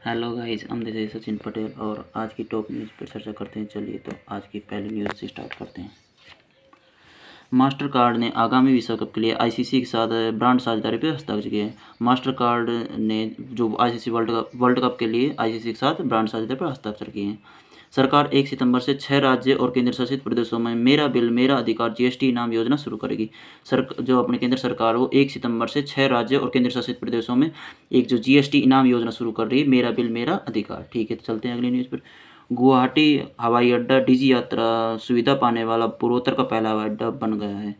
Hello guys, हम जैसे सचिन पटेल और आज की टॉप न्यूज़ पर चर्चा करते हैं। चलिए तो आज की पहली न्यूज़ से स्टार्ट करते हैं। मास्टर कार्ड ने आगामी विश्व कप के लिए आईसीसी के साथ ब्रांड साझेदारी पर हस्ताक्षर किए हैं। मास्टर कार्ड ने जो आईसीसी वर्ल्ड कप के लिए आईसीसी के साथ ब्रांड साझेदारी पर हस्ताक्षर किए हैं। सरकार 1 सितंबर से 6 राज्य और केंद्र शासित प्रदेशों में मेरा बिल मेरा अधिकार जीएसटी इनाम योजना शुरू करेगी। जो अपने केंद्र सरकार वो 1 सितंबर से 6 राज्य और केंद्र शासित प्रदेशों में एक जो जीएसटी इनाम योजना शुरू कर रही है, मेरा बिल मेरा अधिकार। ठीक है, तो चलते हैं अगली न्यूज़ पर। गुवाहाटी हवाई अड्डा डिजी यात्रा सुविधा पाने वाला पूर्वोत्तर का पहला हवाई अड्डा बन गया है।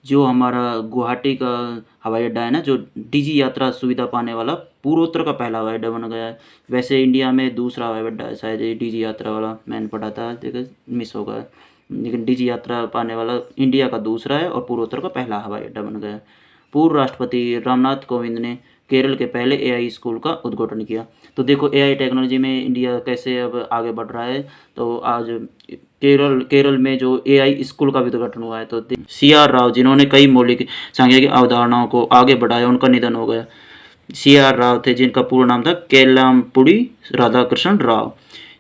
जो हमारा गुवाहाटी का हवाई अड्डा है ना, जो डिजी यात्रा सुविधा पाने वाला पूर्वोत्तर का पहला हवाई अड्डा बन गया है। वैसे इंडिया में दूसरा हवाई अड्डा है शायद ये डिजी यात्रा वाला, मैंने पढ़ा था, लेकिन मिस हो गया। लेकिन डिजी यात्रा पाने वाला इंडिया का दूसरा है और पूर्वोत्तर का पहला हवाई अड्डा बन गया है। पूर्व राष्ट्रपति रामनाथ कोविंद ने केरल के पहले एआई स्कूल का उद्घाटन किया। तो देखो एआई टेक्नोलॉजी में इंडिया कैसे अब आगे बढ़ रहा है। तो आज केरल में जो एआई स्कूल का भी उद्घाटन हुआ है। तो सीआर राव, जिन्होंने कई मौलिक सांख्यिकी अवधारणाओं को आगे बढ़ाया, उनका निधन हो गया। सीआर राव थे, जिनका पूरा नाम था केल्लामपुड़ी राधाकृष्ण राव,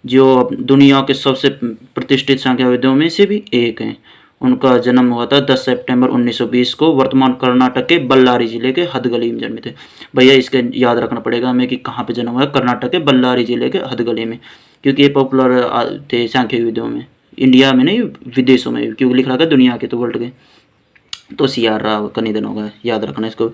जो दुनिया के सबसे प्रतिष्ठित सांख्यविदों में से भी एक हैं। उनका जन्म हुआ था 10 सितंबर 1920 को वर्तमान कर्नाटक के बल्लारी जिले के हदगली में जन्मे थे। भैया इसके याद रखना पड़ेगा हमें कि कहाँ पे जन्म हुआ है, कर्नाटक के बल्लारी जिले के हदगली में, क्योंकि ये पॉपुलर थे सांख्यविदों में, इंडिया में नहीं विदेशों में, क्योंकि लिख रहा था दुनिया के तो वर्ल्ड के। तो सीआर राव का निधन होगा, याद रखना इसको।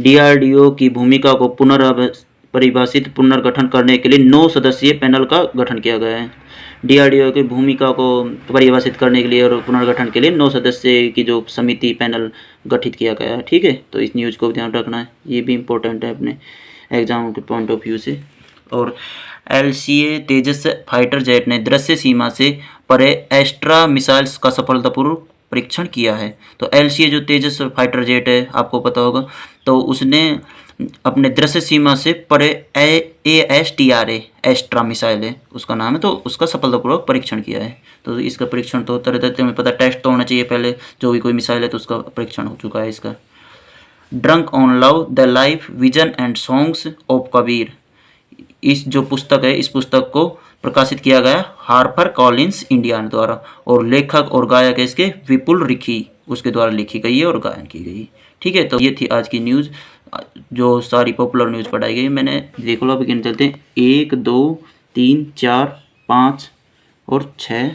डीआरडीओ की भूमिका को पुनर्गठन करने के लिए 9 सदस्यीय पैनल का गठन किया गया है। डीआरडीओ की भूमिका को परिभाषित करने के लिए और पुनर्गठन के लिए 9 सदस्य की जो समिति पैनल गठित किया गया है। ठीक है, तो इस न्यूज़ को ध्यान रखना है, ये भी इम्पोर्टेंट है अपने एग्जाम के पॉइंट ऑफ व्यू से। और एलसीए तेजस फाइटर जेट ने दृश्य सीमा से परे एस्ट्रा मिसाइल्स का सफलतापूर्वक परीक्षण किया है। तो एलसीए जो तेजस फाइटर जेट है, आपको पता होगा, तो उसने अपने दृश्य सीमा से परे ASTRA एस्ट्रा मिसाइल है उसका नाम है, तो उसका सफलतापूर्वक परीक्षण किया है। तो इसका परीक्षण तो होता रहता है, हमें पता, टेस्ट तो होना चाहिए पहले, जो भी कोई मिसाइल है तो उसका परीक्षण हो चुका है इसका। Drunk on love the life vision and songs of Kabir, इस जो पुस्तक है, इस पुस्तक को प्रकाशित किया गया हार्पर कॉलिंस इंडिया द्वारा, और लेखक और गायक है इसके विपुल रिखी, उसके द्वारा लिखी गई है और गायन की गई। ठीक है, तो ये थी आज की न्यूज़, जो सारी पॉपुलर न्यूज़ पढ़ाई गई मैंने। देख लो, अभी गिन चलते हैं, 1 2 3 4 5 और 6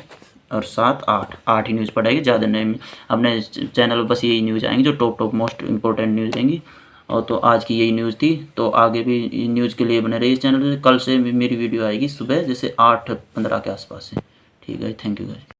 और 7 8 ही न्यूज़ पढ़ाएगी, ज़्यादा नहीं। अपने चैनल पर बस यही न्यूज़ आएंगी जो टॉप मोस्ट इंपॉर्टेंट न्यूज़ आएंगी। और तो आज की यही न्यूज़ थी, तो आगे भी न्यूज़ के लिए बने रहिए इस चैनल पे। कल से मेरी वीडियो आएगी सुबह जैसे 8:15 के आसपास से। ठीक है, थैंक यू गाइस।